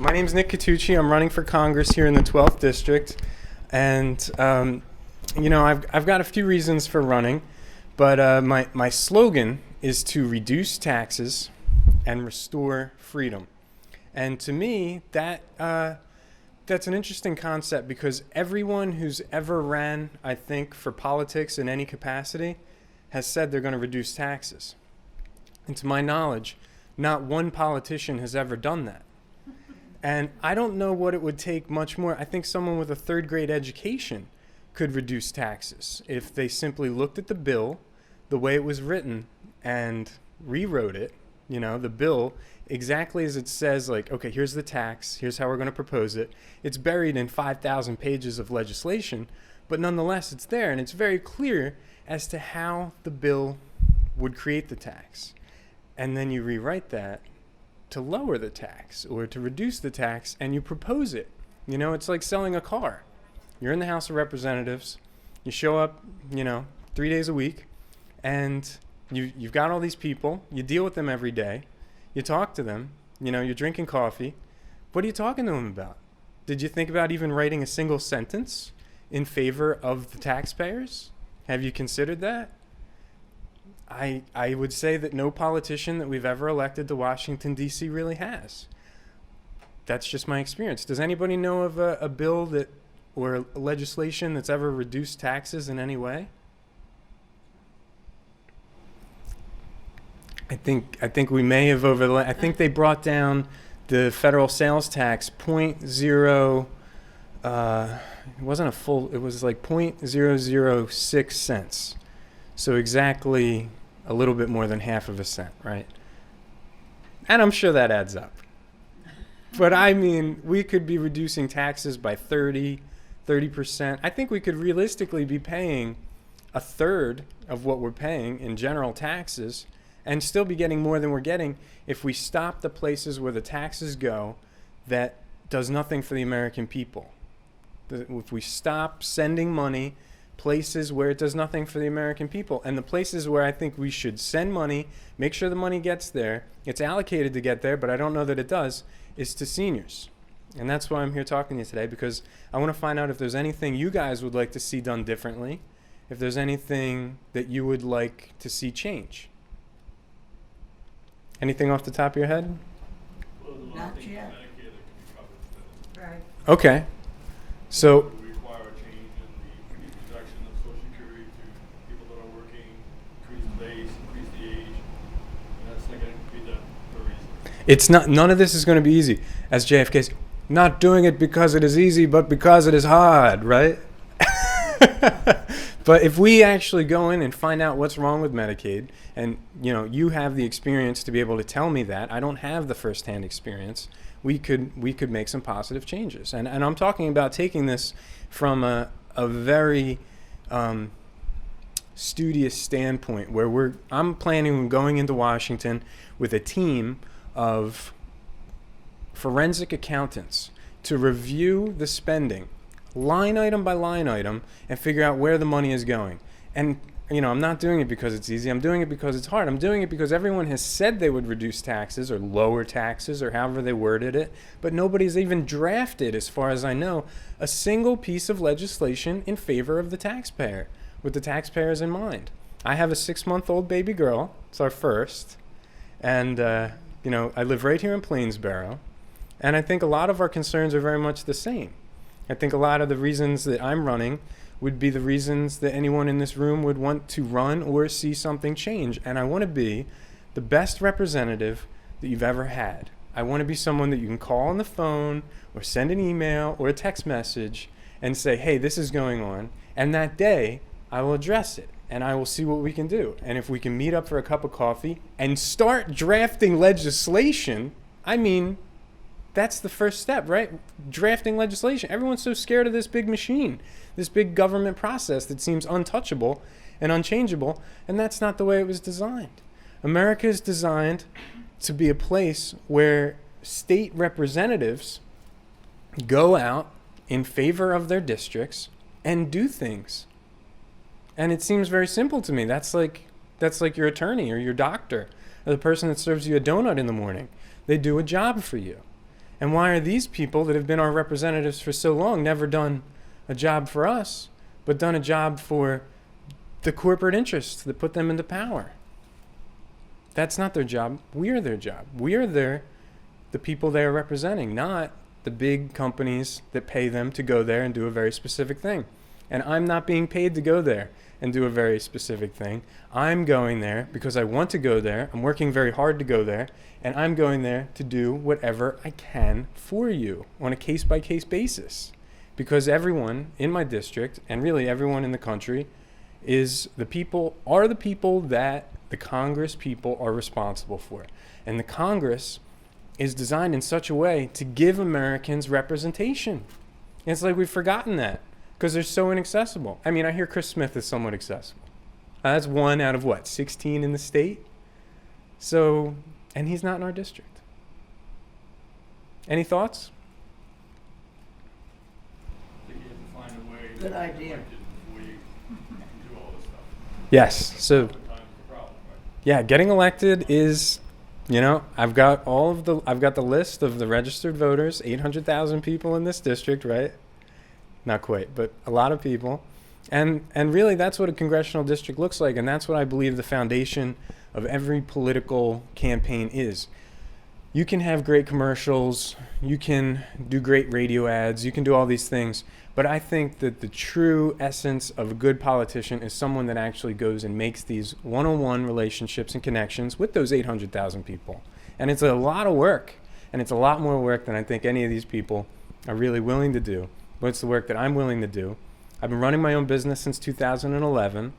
My name's Nick Catucci. I'm running for Congress here in the 12th District. And, I've got a few reasons for running, but my slogan is to reduce taxes and restore freedom. And to me, that's an interesting concept because everyone who's ever ran, I think, for politics in any capacity has said they're going to reduce taxes. And to my knowledge, not one politician has ever done that. And I don't know what it would take much more. I think someone with a third grade education could reduce taxes if they simply looked at the bill, the way it was written, and rewrote it, the bill exactly as it says, like, okay, here's the tax, here's how we're going to propose it. It's buried in 5,000 pages of legislation, but nonetheless, it's there, and it's very clear as to how the bill would create the tax. And then you rewrite that to lower the tax or to reduce the tax, and you propose it. It's like selling a car. You're in the House of Representatives, you show up, 3 days a week, and you've got all these people, you deal with them every day, you talk to them, you're drinking coffee. What are you talking to them about? Did you think about even writing a single sentence in favor of the taxpayers? Have you considered that? I would say that no politician that we've ever elected to Washington, D.C. really has. That's just my experience. Does anybody know of a bill or legislation that's ever reduced taxes in any way? I think we may have I think they brought down the federal sales tax it wasn't a full, it was like 0.006 cents. So exactly a little bit more than half of a cent, right? And I'm sure that adds up. But I mean, we could be reducing taxes by 30%. I think we could realistically be paying a third of what we're paying in general taxes and still be getting more than we're getting if we stop the places where the taxes go that does nothing for the American people. If we stop sending money places where it does nothing for the American people, and the places where I think we should send money, make sure the money gets there, it's allocated to get there, but I don't know that it does, is to seniors. And that's why I'm here talking to you today, because I want to find out if there's anything you guys would like to see done differently, if there's anything that you would like to see change. Anything off the top of your head? Well, the Not thing yet. Medicare that can be covered. Right. Okay. So It would require a change in the reduction of Social Security to people that are working, increase the base, increase the age, and that's not going to be done very easily. it's not, none of this is going to be easy. As JFK said, not doing it because it is easy, but because it is hard, right? But if we actually go in and find out what's wrong with Medicaid, and you have the experience to be able to tell me that, I don't have the firsthand experience, we could make some positive changes. And I'm talking about taking this from a very studious standpoint where I'm planning on going into Washington with a team of forensic accountants to review the spending line item by line item and figure out where the money is going. And I'm not doing it because it's easy. I'm doing it because it's hard. I'm doing it because everyone has said they would reduce taxes or lower taxes or however they worded it, but nobody's even drafted, as far as I know, a single piece of legislation in favor of the taxpayer, with the taxpayers in mind. I have a 6-month-old baby girl. It's our first. And, I live right here in Plainsboro. And I think a lot of our concerns are very much the same. I think a lot of the reasons that I'm running would be the reasons that anyone in this room would want to run or see something change. And I want to be the best representative that you've ever had. I want to be someone that you can call on the phone or send an email or a text message and say, hey, this is going on. And that day, I will address it and I will see what we can do. And if we can meet up for a cup of coffee and start drafting legislation, that's the first step, right? Drafting legislation. Everyone's so scared of this big machine, this big government process that seems untouchable and unchangeable, and that's not the way it was designed. America is designed to be a place where state representatives go out in favor of their districts and do things. And it seems very simple to me. That's like your attorney or your doctor or the person that serves you a donut in the morning. They do a job for you. And why are these people that have been our representatives for so long never done a job for us, but done a job for the corporate interests that put them into power? That's not their job. We are their job. We are the people they are representing, not the big companies that pay them to go there and do a very specific thing. And I'm not being paid to go there and do a very specific thing. I'm going there because I want to go there. I'm working very hard to go there. And I'm going there to do whatever I can for you on a case-by-case basis. Because everyone in my district, and really everyone in the country, are the people that the Congress people are responsible for. And the Congress is designed in such a way to give Americans representation. And it's like we've forgotten that because they're so inaccessible. I mean, I hear Chris Smith is somewhat accessible. That's 1 out of 16 in the state? So, and he's not in our district. Any thoughts? I think you have to find a way. Good to idea. elect it before you can do all this stuff. Yes. So, Sometimes the problem, right? yeah, getting elected is, I've got the list of the registered voters, 800,000 people in this district, right? Not quite, but a lot of people. And really that's what a congressional district looks like, and that's what I believe the foundation of every political campaign is. You can have great commercials, you can do great radio ads, you can do all these things, but I think that the true essence of a good politician is someone that actually goes and makes these one-on-one relationships and connections with those 800,000 people. And it's a lot of work, and it's a lot more work than I think any of these people are really willing to do. But it's the work that I'm willing to do. I've been running my own business since 2011.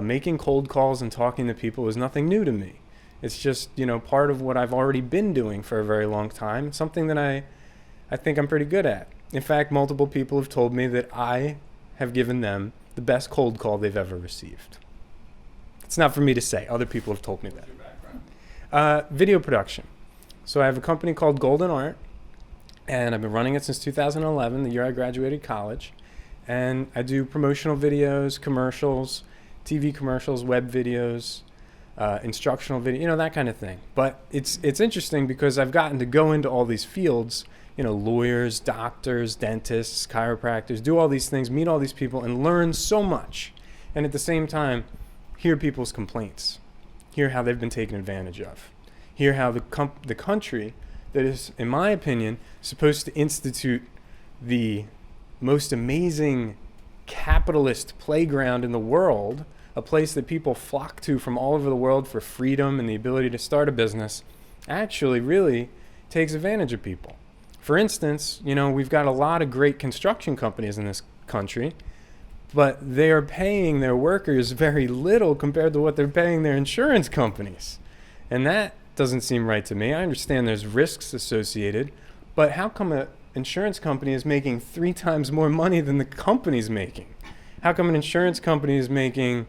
Making cold calls and talking to people is nothing new to me. It's just, part of what I've already been doing for a very long time, something that I think I'm pretty good at. In fact, multiple people have told me that I have given them the best cold call they've ever received. It's not for me to say. Other people have told me that. What's your background? Video production. So I have a company called Golden Art, and I've been running it since 2011, the year I graduated college. And I do promotional videos, commercials, TV commercials, web videos, instructional video, that kind of thing. But it's interesting because I've gotten to go into all these fields, lawyers, doctors, dentists, chiropractors, do all these things, meet all these people, and learn so much. And at the same time, hear people's complaints, hear how they've been taken advantage of, hear how the country that is, in my opinion, supposed to institute the most amazing capitalist playground in the world, a place that people flock to from all over the world for freedom and the ability to start a business, actually really takes advantage of people. For instance, we've got a lot of great construction companies in this country, but they are paying their workers very little compared to what they're paying their insurance companies. And that doesn't seem right to me. I understand there's risks associated, but how come an insurance company is making 3 times more money than the company's making? How come an insurance company is making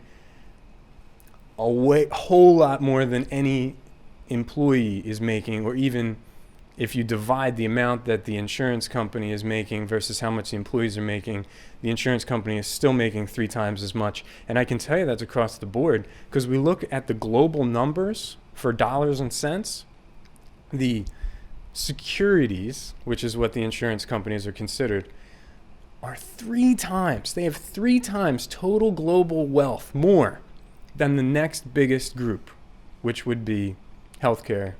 a whole lot more than any employee is making, or even if you divide the amount that the insurance company is making versus how much the employees are making, the insurance company is still making 3 times as much. And I can tell you that's across the board, because we look at the global numbers for dollars and cents. The securities, which is what the insurance companies are considered, are 3 times. They have 3 times total global wealth more than the next biggest group, which would be healthcare.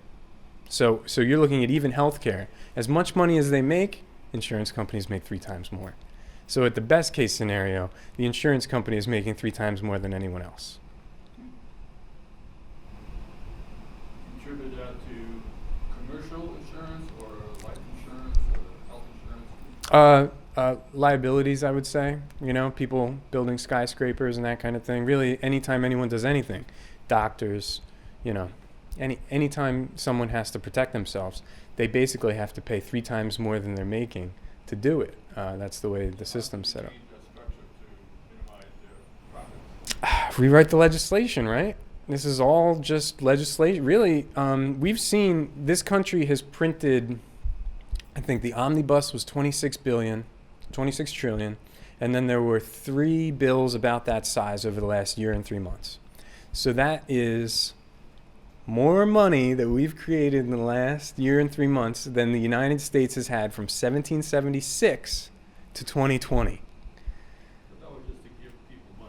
So you're looking at even healthcare. As much money as they make, insurance companies make 3 times more. So at the best case scenario, the insurance company is making 3 times more than anyone else. Contribute that to commercial insurance or life insurance or health insurance? Liabilities, I would say. People building skyscrapers and that kind of thing. Really, anytime anyone does anything, doctors, anytime someone has to protect themselves, they basically have to pay 3 times more than they're making to do it. That's the way the system's set up. Change that structure to minimize their profits. Rewrite the legislation, right? This is all just legislation. Really, we've seen this country has printed, I think the omnibus was 26 trillion, and then there were 3 bills about that size over the last year and 3 months. So that is more money that we've created in the last year and 3 months than the United States has had from 1776 to 2020. But that was just to give people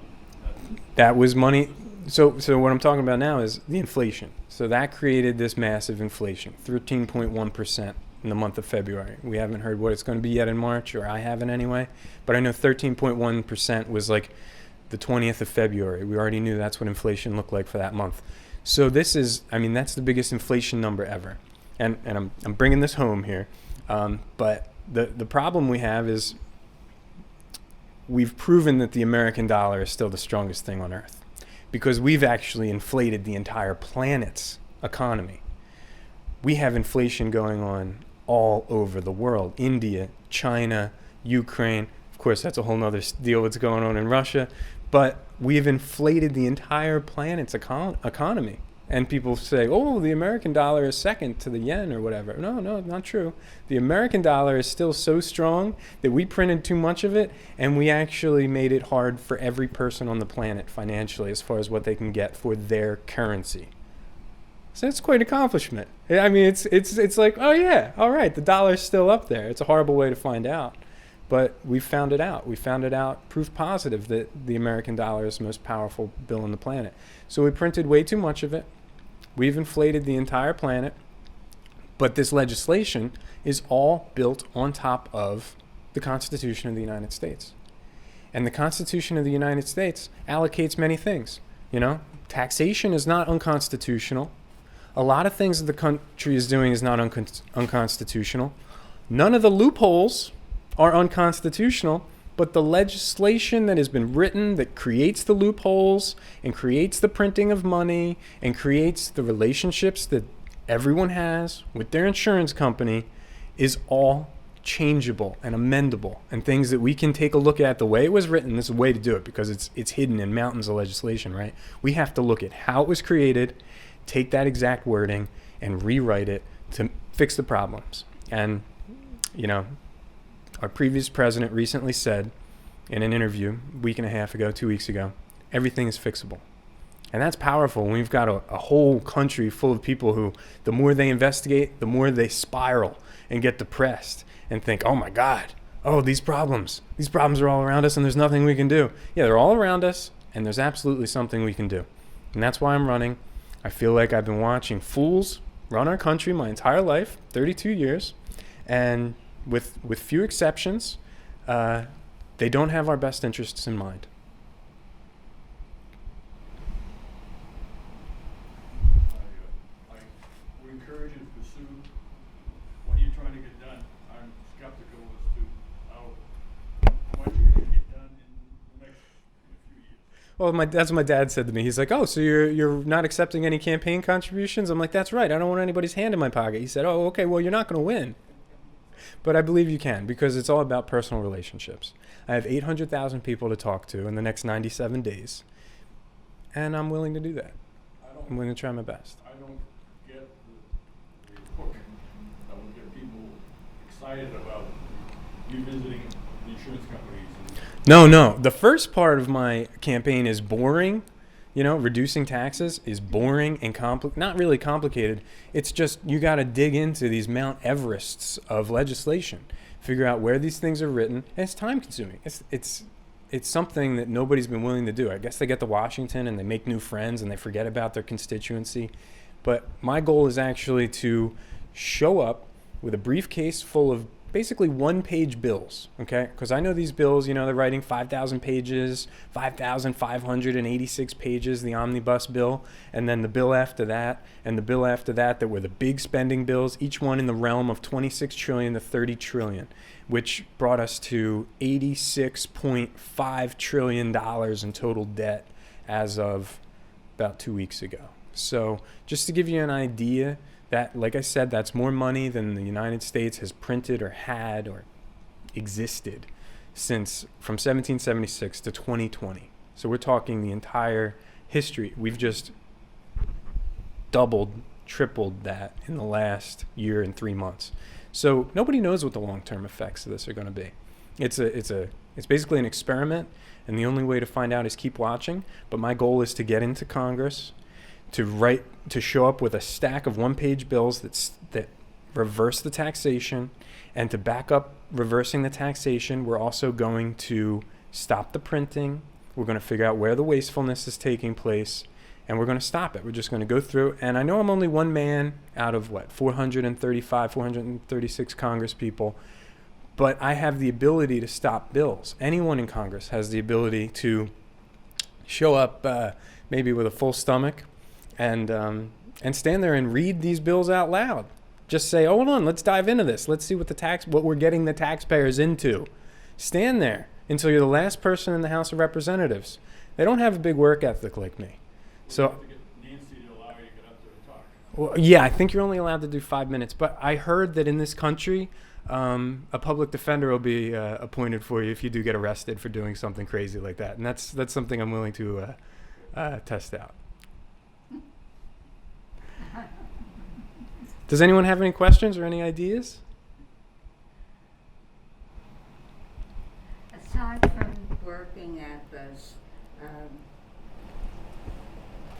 money. That was money. So what I'm talking about now is the inflation. So that created this massive inflation, 13.1% in the month of February. We haven't heard what it's going to be yet in March, or I haven't anyway. But I know 13.1% was like the 20th of February. We already knew that's what inflation looked like for that month. So this is, I mean, that's the biggest inflation number ever. And I'm bringing this home here. But the problem we have is we've proven that the American dollar is still the strongest thing on earth, because we've actually inflated the entire planet's economy. We have inflation going on all over the world. India, China, Ukraine. Of course, that's a whole nother deal what's going on in Russia. But we've inflated the entire planet's economy. And people say, oh, the American dollar is second to the yen or whatever. No, not true. The American dollar is still so strong that we printed too much of it, and we actually made it hard for every person on the planet financially as far as what they can get for their currency. So it's quite an accomplishment. I mean, it's like, oh yeah, all right, the dollar's still up there. It's a horrible way to find out, but we found it out. We found it out, proof positive, that the American dollar is the most powerful bill on the planet. So we printed way too much of it. We've inflated the entire planet, but this legislation is all built on top of the Constitution of the United States. And the Constitution of the United States allocates many things. You know, taxation is not unconstitutional. A lot of things that the country is doing is not unconstitutional. None of the loopholes are unconstitutional, but the legislation that has been written that creates the loopholes and creates the printing of money and creates the relationships that everyone has with their insurance company is all changeable and amendable, and things that we can take a look at the way it was written. This is a way to do it because it's hidden in mountains of legislation, right? We have to look at how it was created, take that exact wording, and rewrite it to fix the problems. And, you know, our previous president recently said in an interview a week and a half ago, 2 weeks ago, everything is fixable. And that's powerful when we've got a whole country full of people who, the more they investigate, the more they spiral and get depressed and think, oh my God, oh, these problems are all around us and there's nothing we can do. Yeah, they're all around us and there's absolutely something we can do. And that's why I'm running. I feel like I've been watching fools run our country my entire life, 32 years, and with few exceptions, they don't have our best interests in mind. I would encourage you to pursue what you're trying to get done. I'm skeptical as to how much you're going to get done in the next few years. Well, that's what my dad said to me. He's like, oh, so you're not accepting any campaign contributions? I'm like, that's right. I don't want anybody's hand in my pocket. He said, oh, okay, well, you're not going to win. But I believe you can, because it's all about personal relationships. I have 800,000 people to talk to in the next 97 days, and I'm willing to do that. I'm willing to try my best. I don't get the hook that will get people excited about revisiting the insurance companies. No. The first part of my campaign is boring. You know, reducing taxes is boring and not really complicated. It's just you got to dig into these Mount Everests of legislation, figure out where these things are written, and it's time consuming. It's something that nobody's been willing to do. I guess they get to Washington and they make new friends and they forget about their constituency. But my goal is actually to show up with a briefcase full of basically one-page bills, okay? Because I know these bills, you know, they're writing 5,000 pages, 5,586 pages, the omnibus bill, and then the bill after that, and the bill after that were the big spending bills, each one in the realm of 26 trillion to 30 trillion, which brought us to $86.5 trillion in total debt as of about 2 weeks ago. So just to give you an idea, that, like I said, that's more money than the United States has printed or had or existed from 1776 to 2020. So we're talking the entire history. We've just doubled, tripled that in the last year and 3 months. So nobody knows what the long-term effects of this are going to be. It's basically an experiment, and the only way to find out is keep watching. But my goal is to get into Congress, to show up with a stack of one-page bills that reverse the taxation, and to back up reversing the taxation, we're also going to stop the printing. We're going to figure out where the wastefulness is taking place, and we're going to stop it. We're just going to go through. And I know I'm only one man out of 436 Congress people, but I have the ability to stop bills. Anyone in Congress has the ability to show up maybe with a full stomach and stand there and read these bills out loud. Just say, hold on, let's dive into this. Let's see what we're getting the taxpayers into. Stand there until you're the last person in the House of Representatives. They don't have a big work ethic like me. So, You have to get Nancy to allow you to get up there and talk. well, yeah, I think you're only allowed to do 5 minutes. But I heard that in this country, a public defender will be appointed for you if you do get arrested for doing something crazy like that. And that's something I'm willing to test out. Does anyone have any questions or any ideas? Aside from working at this,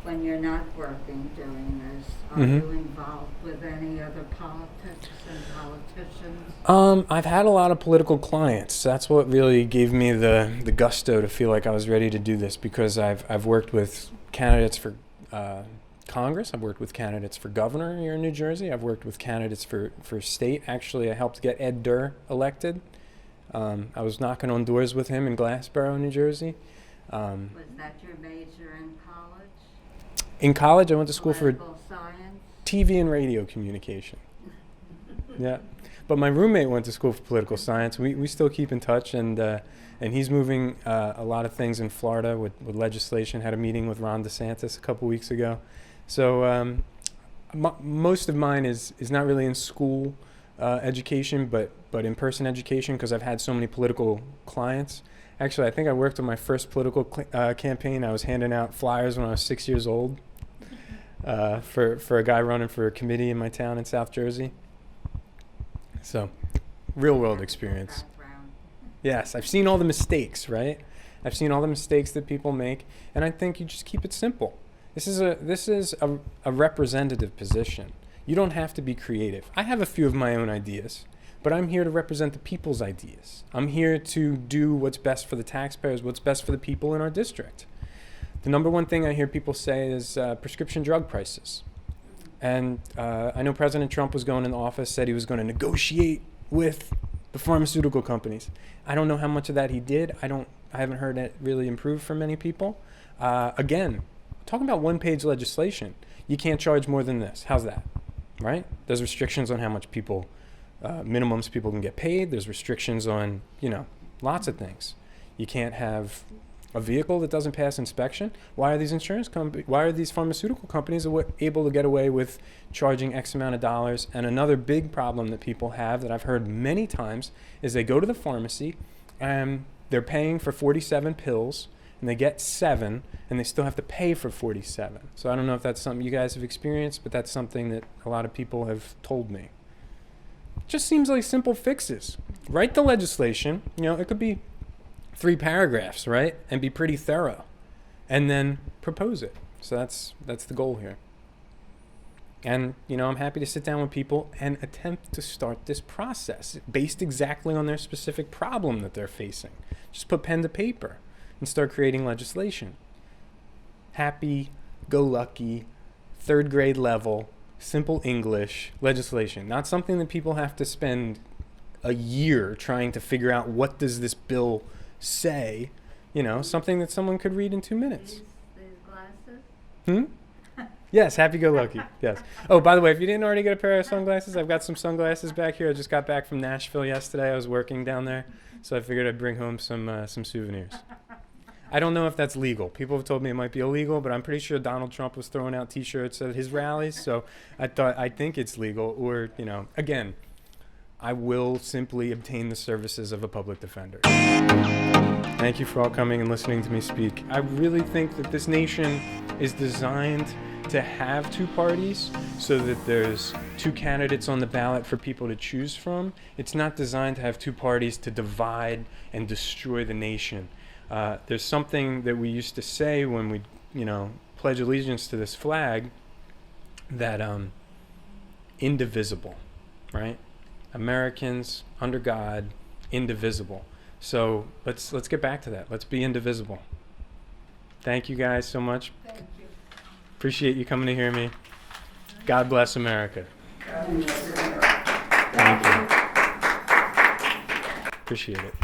when you're not working doing this, are Mhm. you involved with any other politics and politicians? I've had a lot of political clients. That's what really gave me the gusto to feel like I was ready to do this, because I've worked with candidates for Congress. I've worked with candidates for governor here in New Jersey. I've worked with candidates for state. Actually, I helped get Ed Durr elected. I was knocking on doors with him in Glassboro, New Jersey. Was that your major in college? In college, I went to school for Political science? TV and radio communication. Yeah, but my roommate went to school for political science. We still keep in touch, and he's moving a lot of things in Florida with legislation. Had a meeting with Ron DeSantis a couple weeks ago. So most of mine is not really in school education, but in-person education, because I've had so many political clients. Actually, I think I worked on my first political campaign. I was handing out flyers when I was 6 years old for a guy running for a committee in my town in South Jersey. So, real-world experience. Background. Yes, I've seen all the mistakes, right? I've seen all the mistakes that people make, and I think you just keep it simple. This is a representative position. You don't have to be creative. I have a few of my own ideas, but I'm here to represent the people's ideas. I'm here to do what's best for the taxpayers, what's best for the people in our district. The number one thing I hear people say is prescription drug prices. And I know President Trump was going into office, said he was going to negotiate with the pharmaceutical companies. I don't know how much of that he did. I haven't heard it really improve for many people. Again, talking about one-page legislation, you can't charge more than this. How's that? Right? There's restrictions on how much minimums people can get paid. There's restrictions on, lots of things. You can't have a vehicle that doesn't pass inspection. Why are these why are these pharmaceutical companies able to get away with charging X amount of dollars? And another big problem that people have that I've heard many times is they go to the pharmacy and they're paying for 47 pills, and they get 7, and they still have to pay for 47. So I don't know if that's something you guys have experienced, but that's something that a lot of people have told me. It just seems like simple fixes. Write the legislation. It could be 3 paragraphs, right? And be pretty thorough. And then propose it. So that's the goal here. And, I'm happy to sit down with people and attempt to start this process based exactly on their specific problem that they're facing. Just put pen to paper and start creating legislation. Happy-go-lucky, 3rd grade level, simple English legislation. Not something that people have to spend a year trying to figure out what does this bill say. Something that someone could read in 2 minutes. These glasses? Yes, happy-go-lucky. Yes. Oh, by the way, if you didn't already get a pair of sunglasses, I've got some sunglasses back here. I just got back from Nashville yesterday. I was working down there, so I figured I'd bring home some souvenirs. I don't know if that's legal. People have told me it might be illegal, but I'm pretty sure Donald Trump was throwing out T-shirts at his rallies, so I think it's legal. Or, again, I will simply obtain the services of a public defender. Thank you for all coming and listening to me speak. I really think that this nation is designed to have 2 parties so that there's 2 candidates on the ballot for people to choose from. It's not designed to have 2 parties to divide and destroy the nation. There's something that we used to say when pledge allegiance to this flag that indivisible, right? Americans under God, indivisible. So let's get back to that. Let's be indivisible. Thank you guys so much. Thank you. Appreciate you coming to hear me. God bless America. God bless America. Thank you. Appreciate it.